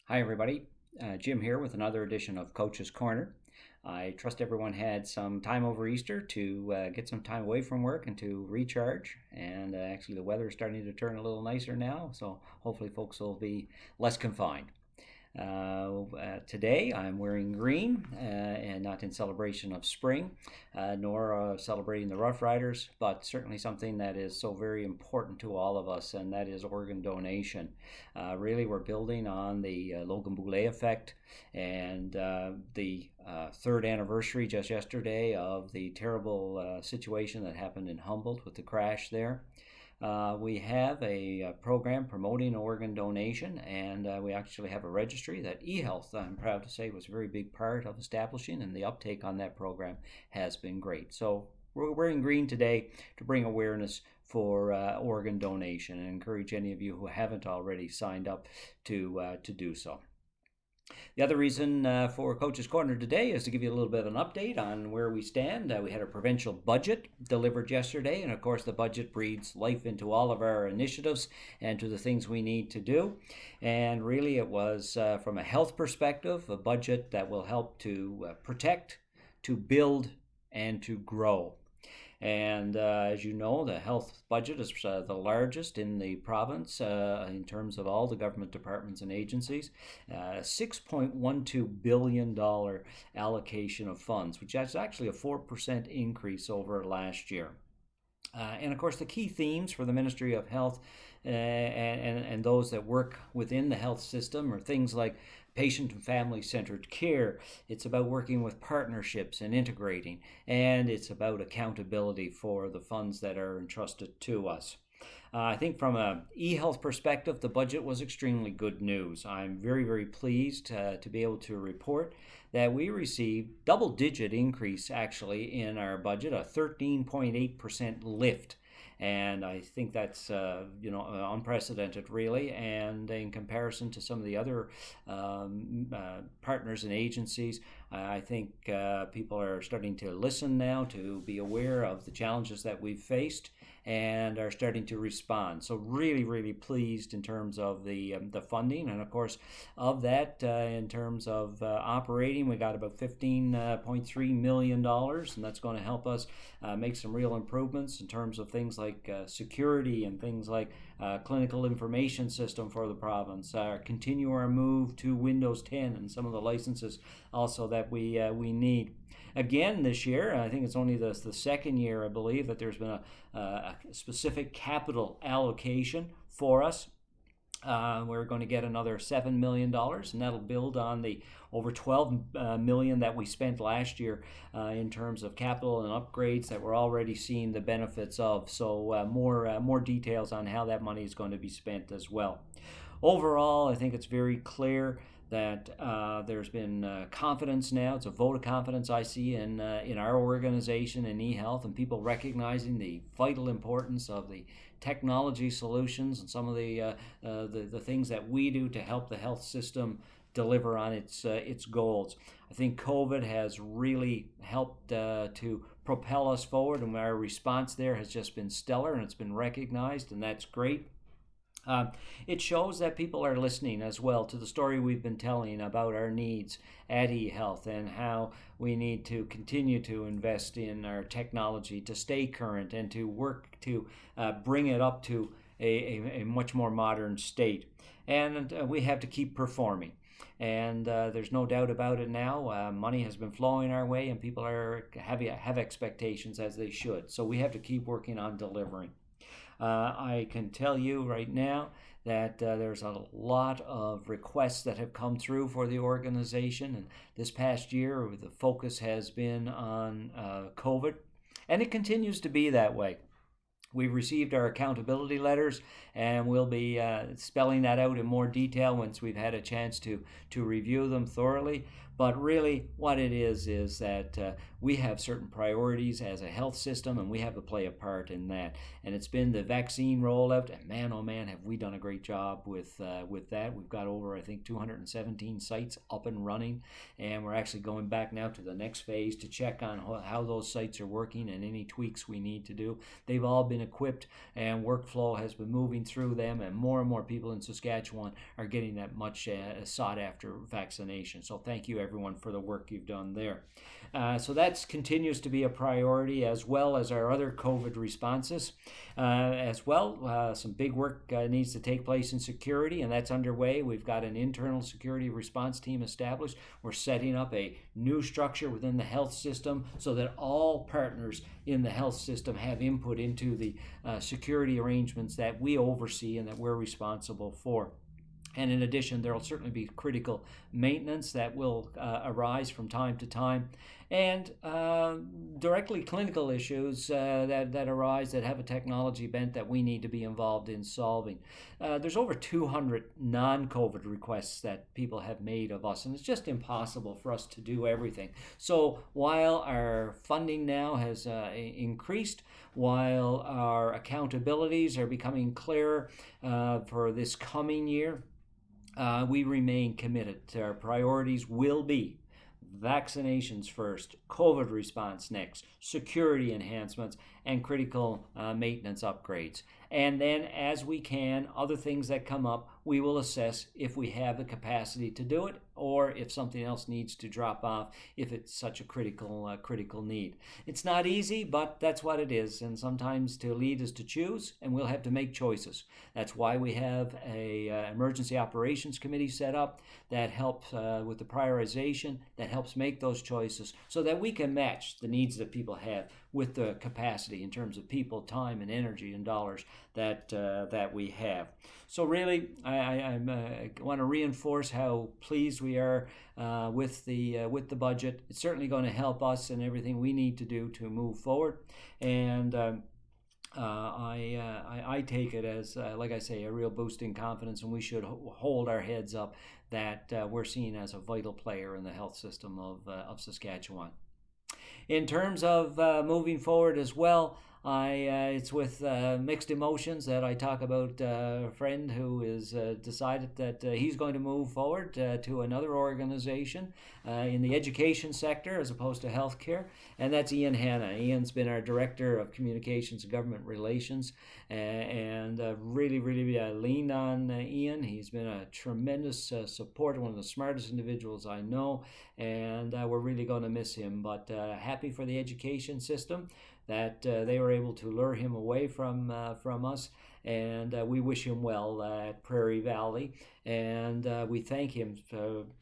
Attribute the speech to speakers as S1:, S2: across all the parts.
S1: Hi, everybody. Jim here with another edition of Coach's Corner. I trust everyone had some time over Easter to get some time away from work and to recharge. And actually, the weather is starting to turn a little nicer now, so hopefully, folks will be less confined. Today I'm wearing green and not in celebration of spring, nor celebrating the Rough Riders, but certainly something that is so very important to all of us, and that is organ donation. Really, we're building on the Logan Boulet effect and the third anniversary just yesterday of the terrible situation that happened in Humboldt with the crash there. We have a program promoting organ donation, and we actually have a registry that eHealth, I'm proud to say, was a very big part of establishing, and the uptake on that program has been great. So we're wearing green today to bring awareness for organ donation and encourage any of you who haven't already signed up to do so. The other reason for Coach's Corner today is to give you a little bit of an update on where we stand. We had a provincial budget delivered yesterday, and of course, the budget breathes life into all of our initiatives and to the things we need to do. And really, it was, from a health perspective, a budget that will help to protect, to build, and to grow. And as you know, the health budget is the largest in the province in terms of all the government departments and agencies. $6.12 billion allocation of funds, which is actually a 4% increase over last year. And of course, the key themes for the Ministry of Health and those that work within the health system are things like patient and family centered care. It's about working with partnerships and integrating, and it's about accountability for the funds that are entrusted to us. I think from an e-health perspective, the budget was extremely good news. I'm very, very pleased to be able to report that we received double-digit increase actually in our budget, a 13.8% lift. And I think that's unprecedented, really. And in comparison to some of the other partners and agencies, I think people are starting to listen now, to be aware of the challenges that we've faced, and are starting to respond. So really, really pleased in terms of the funding, and of course of that in terms of operating, we got about $15.3 million, and that's going to help us make some real improvements in terms of things like security and things like clinical information system for the province. Continue our move to Windows 10 and some of the licenses also that we need. Again, this year, I think it's only the second year, I believe, that there's been a specific capital allocation for us. We're going to get another $7 million, and that'll build on the over $12 million that we spent last year in terms of capital and upgrades that we're already seeing the benefits of. So more details on how that money is going to be spent as well. Overall, I think it's very clear that there's been confidence now. It's a vote of confidence I see in our organization in eHealth, and people recognizing the vital importance of the technology solutions and some of the things that we do to help the health system deliver on its goals. I think COVID has really helped to propel us forward, and our response there has just been stellar, and it's been recognized, and that's great. It shows that people are listening as well to the story we've been telling about our needs at eHealth and how we need to continue to invest in our technology to stay current and to work to bring it up to a much more modern state. And we have to keep performing. And there's no doubt about it now. Money has been flowing our way, and people have expectations, as they should. So we have to keep working on delivering. I can tell you right now that there's a lot of requests that have come through for the organization. And this past year, the focus has been on COVID, and it continues to be that way. We've received our accountability letters, and we'll be spelling that out in more detail once we've had a chance to review them thoroughly. But really, what it is that we have certain priorities as a health system, and we have to play a part in that. And it's been the vaccine rollout, and man, oh man, have we done a great job with that. We've got over, I think, 217 sites up and running, and we're actually going back now to the next phase to check on how those sites are working and any tweaks we need to do. They've all been equipped, and workflow has been moving moving through them, and more people in Saskatchewan are getting that much sought after vaccination. So thank you everyone for the work you've done there. So that continues to be a priority, as well as our other COVID responses. As well, some big work needs to take place in security, and that's underway. We've got an internal security response team established. We're setting up a new structure within the health system so that all partners in the health system have input into the security arrangements that we oversee and that we're responsible for. And in addition, there will certainly be critical maintenance that will arise from time to time, and directly clinical issues that arise that have a technology bent that we need to be involved in solving. There's over 200 non-COVID requests that people have made of us, and it's just impossible for us to do everything. So while our funding now has increased, while our accountabilities are becoming clearer for this coming year, we remain committed. Our priorities will be vaccinations first, COVID response next, security enhancements, and critical maintenance upgrades. And then as we can, other things that come up, we will assess if we have the capacity to do it, or if something else needs to drop off if it's such a critical need. It's not easy, but that's what it is. And sometimes to lead is to choose, and we'll have to make choices. That's why we have a emergency operations committee set up that helps with the prioritization, that helps make those choices so that we can match the needs that people have with the capacity in terms of people, time, and energy and dollars that we have. So really, I want to reinforce how pleased we are with the budget. It's certainly going to help us in everything we need to do to move forward. And I take it as, like I say, a real boost in confidence, and we should hold our heads up that we're seen as a vital player in the health system of Saskatchewan. In terms of moving forward as well, it's with mixed emotions that I talk about a friend who has decided that he's going to move forward to another organization in the education sector as opposed to healthcare, and that's Ian Hanna. Ian's been our Director of Communications and Government Relations, and really leaned on Ian. He's been a tremendous support, one of the smartest individuals I know, and we're really going to miss him, but happy for the education system that they were able to lure him away from us, and we wish him well at Prairie Valley, and we thank him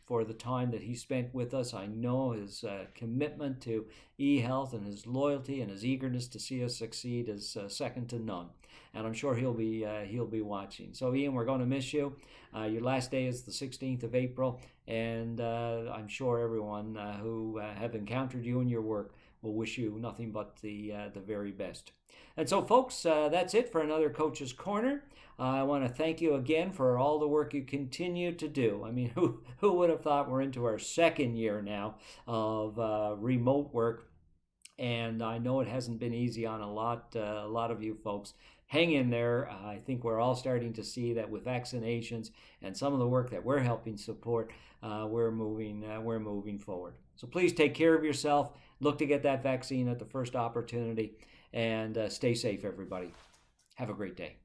S1: for the time that he spent with us. I know his commitment to eHealth and his loyalty and his eagerness to see us succeed is second to none, and I'm sure he'll be watching. So Ian, we're going to miss you. Your last day is the 16th of April, and I'm sure everyone who have encountered you in your work will wish you nothing but the very best. And so, folks, that's it for another Coach's Corner. I want to thank you again for all the work you continue to do. I mean, who would have thought we're into our second year now of remote work? And I know it hasn't been easy on a lot of you folks. Hang in there. I think we're all starting to see that with vaccinations and some of the work that we're helping support, we're moving forward. So please take care of yourself. Look to get that vaccine at the first opportunity, and stay safe, everybody. Have a great day.